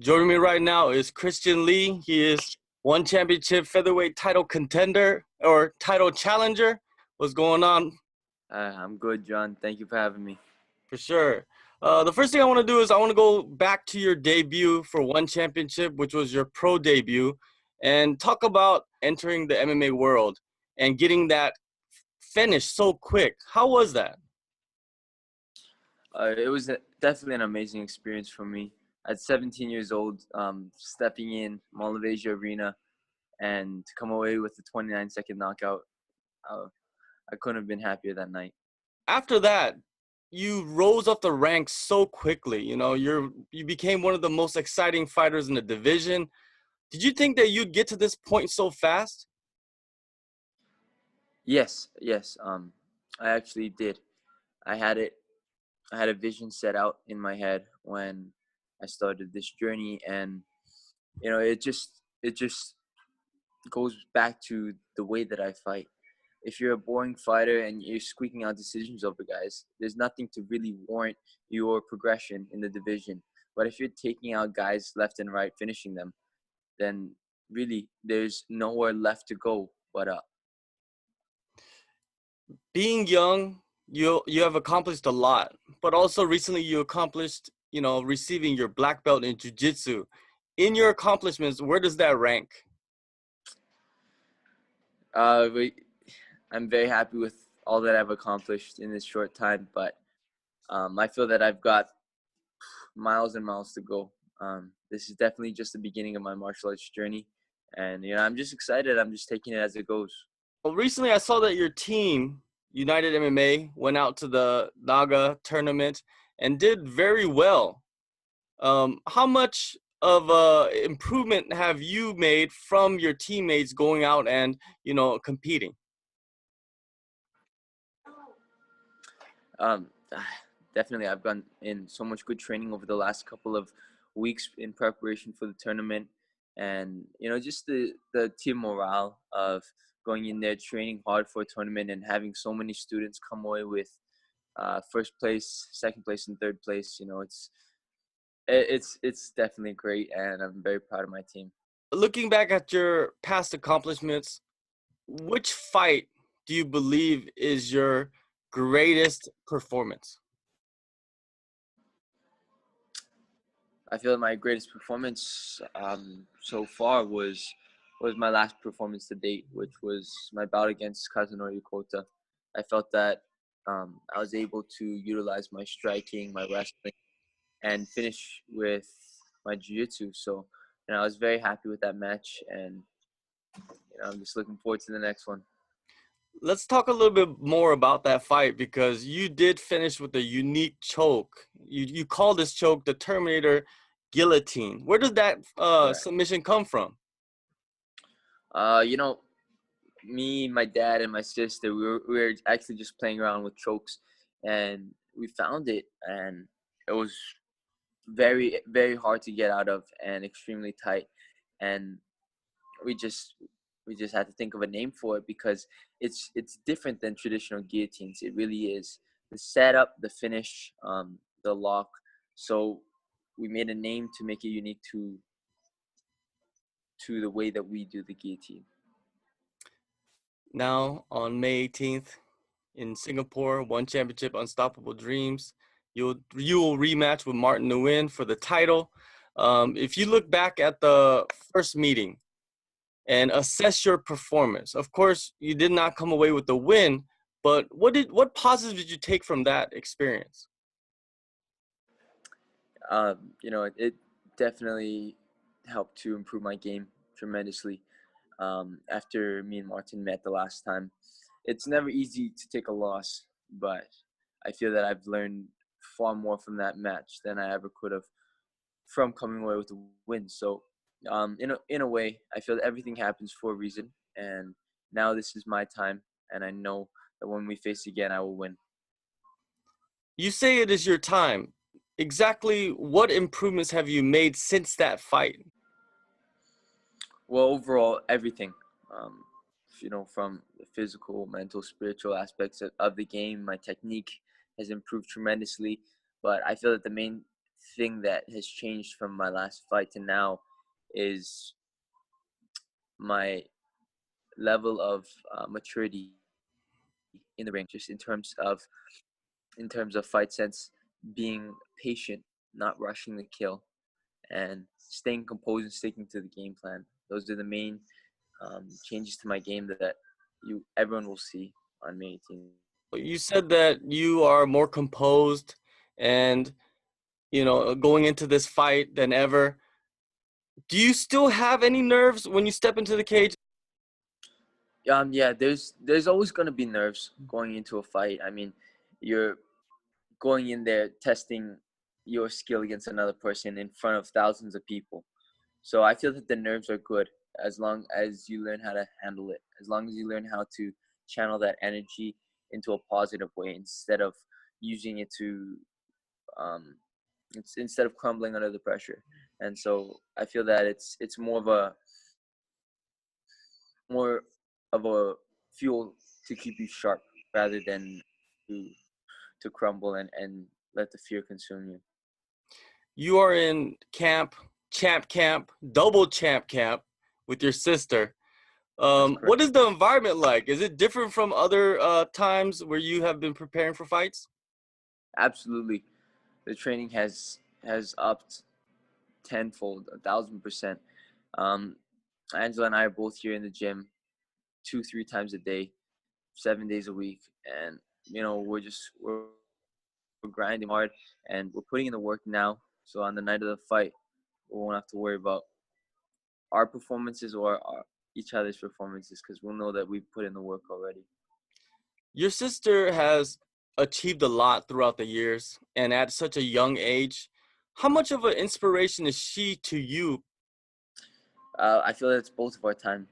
Joining me right now is Christian Lee. He is one championship featherweight title contender or title challenger. What's going on? I'm good, John. Thank you for having me. For sure. The first thing I want to do is I want to go back to your debut for one championship, which was your pro debut, and talk about entering the MMA world and getting that finish so quick. How was that? It was definitely an amazing experience for me. At 17 years old, stepping in Malaysia Arena and to come away with a 29-second knockout, uh, I couldn't have been happier that night. After that, you rose up the ranks so quickly. You became one of the most exciting fighters in the division. Did you think that you'd get to this point so fast? Yes. I actually did. I had it. I had a vision set out in my head when I started this journey, and it just goes back to the way that I fight. If you're a boring fighter and you're squeaking out decisions over guys, there's nothing to really warrant your progression in the division. But if you're taking out guys left and right, finishing them, then really there's nowhere left to go but up. Being young, you have accomplished a lot, but also recently you accomplished, receiving your black belt in jiu-jitsu. In your accomplishments, where does that rank? But I'm very happy with all that I've accomplished in this short time, but I feel that I've got miles and miles to go. This is definitely just the beginning of my martial arts journey, and I'm just excited. I'm just taking it as it goes. Well, recently I saw that your team, United MMA, went out to the Naga tournament and did very well. How much of improvement have you made from your teammates going out and, competing? Um, Definitely, I've gone in so much good training over the last couple of weeks in preparation for the tournament, and just the team morale of going in there, training hard for a tournament, and having so many students come away with first place, second place, and third place. It's definitely great, and I'm very proud of my team. Looking back at your past accomplishments, which fight do you believe is your greatest performance? I feel that my greatest performance so far was my last performance to date, which was my bout against Kazunori Kota. I felt that I was able to utilize my striking, my wrestling, and finish with my jiu-jitsu. So, I was very happy with that match, and I'm just looking forward to the next one. Let's talk a little bit more about that fight because you did finish with a unique choke. You call this choke the Terminator guillotine. Where did that Correct. submission come from? Uh, you know, Me, my dad, and my sister, we were actually just playing around with chokes, and we found it, and it was very, very hard to get out of and extremely tight. And we just we just had to think of a name for it because it's different than traditional guillotines. It really is. The setup, the finish, the lock. So we made a name to make it unique to the way that we do the guillotine. Now, on May 18th in Singapore, One Championship Unstoppable Dreams, you will rematch with Martin Nguyen for the title. If you look back at the first meeting and assess your performance, of course, you did not come away with the win, but what positives did you take from that experience? It definitely helped to improve my game tremendously. After me and Martin met the last time, it's never easy to take a loss, but I feel that I've learned far more from that match than I ever could have from coming away with a win. So, in a way, I feel that everything happens for a reason, and now this is my time, and I know that when we face again, I will win. You say it is your time. Exactly what improvements have you made since that fight? Well, overall, everything. Um, from the physical, mental, spiritual aspects of the game, my technique has improved tremendously. But I feel that the main thing that has changed from my last fight to now is my level of maturity in the ring, just in terms of fight sense, being patient, not rushing the kill, and staying composed and sticking to the game plan. Those are the main changes to my game that everyone will see on May 18th. You said that you are more composed and, going into this fight than ever. Do you still have any nerves when you step into the cage? Yeah, there's always gonna be nerves going into a fight. I mean, you're going in there testing your skill against another person in front of thousands of people. So I feel that the nerves are good as long as you learn how to handle it. As long as you learn how to channel that energy into a positive way instead of using it to um, instead of crumbling under the pressure. And so I feel that it's more of a fuel to keep you sharp rather than to to crumble and let the fear consume you. You are in champ camp, double champ camp with your sister. That's What correct. is the environment like? Is it different from other times where you have been preparing for fights? Absolutely. The training has upped tenfold, 1,000%. Um, Angela and I are both here in the gym 2, 3 times a day, 7 days a week, and we're grinding hard and we're putting in the work now. So on the night of the fight, we won't have to worry about our performances or each other's performances because we'll know that we've put in the work already. Your sister has achieved a lot throughout the years and at such a young age. How much of an inspiration is she to you? I feel that it's both of our time.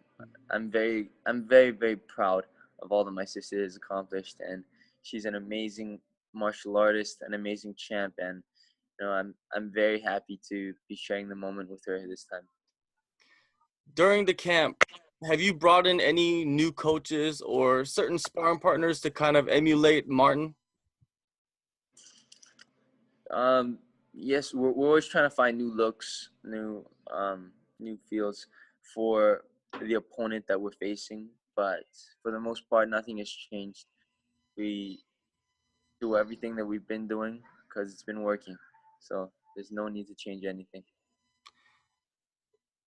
I'm very, very proud of all that my sister has accomplished, and she's an amazing martial artist, an amazing champ, and I'm very happy to be sharing the moment with her this time. During the camp, have you brought in any new coaches or certain sparring partners to kind of emulate Martin? Yes, we're always trying to find new looks, new feels for the opponent that we're facing, but for the most part, nothing has changed. We do everything that we've been doing because it's been working. So there's no need to change anything.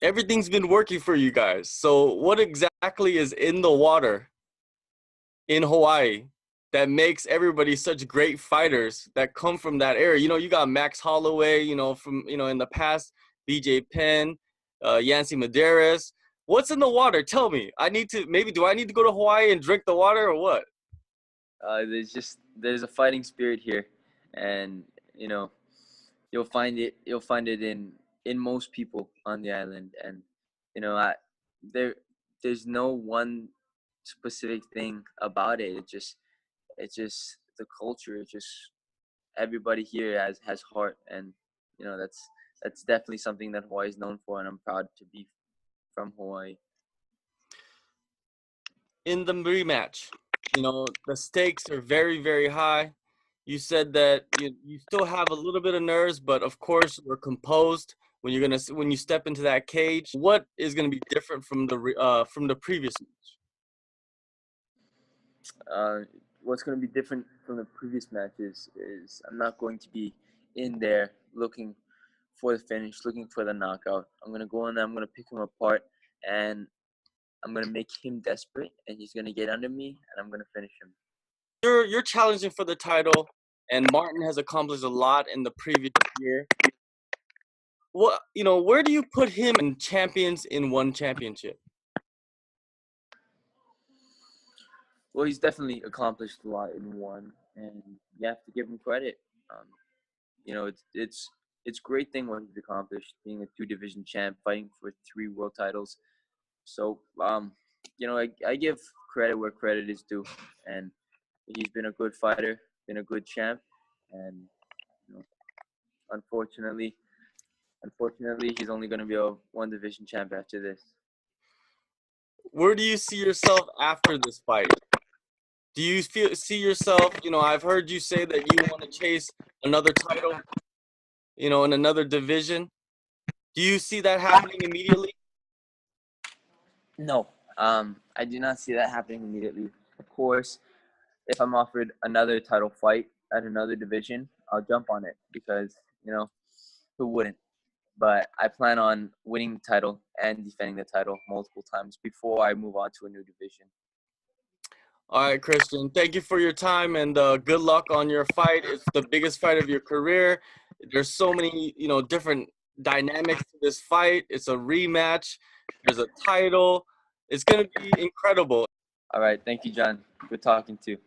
Everything's been working for you guys. So, what exactly is in the water in Hawaii that makes everybody such great fighters that come from that area? You got Max Holloway, from, in the past, BJ Penn, Yancy Medeiros. What's in the water? Tell me. Do I need to go to Hawaii and drink the water or what? There's a fighting spirit here, and you know you'll find it in most people on the island, and I there there's no one specific thing about it. It's just the culture. It's just everybody here has heart, and that's definitely something that Hawaii is known for, and I'm proud to be from Hawaii. In the rematch, the stakes are very, very high. You said that you still have a little bit of nerves, but of course you're composed when you step into that cage. What is gonna be different from the previous match? Uh, what's going to be different from the previous matches is I'm not going to be in there looking for the finish, looking for the knockout. I'm going to go in there, I'm going to pick him apart, and I'm going to make him desperate, and he's going to get under me, and I'm going to finish him. You're challenging for the title, and Martin has accomplished a lot in the previous year. Where do you put him in champions in one championship? Well, he's definitely accomplished a lot in one, and you have to give him credit. Um, it's great thing what he's accomplished, being a 2 division champ, fighting for 3 world titles. So I give credit where credit is due, and he's been a good fighter, been a good champ, and you know, unfortunately, he's only going to be a 1 division champ after this. Where do you see yourself after this fight? Do you see yourself? I've heard you say that you want to chase another title. in another division. Do you see that happening immediately? No, I do not see that happening immediately. Of course, if I'm offered another title fight at another division, I'll jump on it because, who wouldn't? But I plan on winning the title and defending the title multiple times before I move on to a new division. All right, Christian, thank you for your time, and good luck on your fight. It's the biggest fight of your career. There's so many, different dynamics to this fight. It's a rematch. There's a title. It's going to be incredible. All right. Thank you, John. Good talking to you.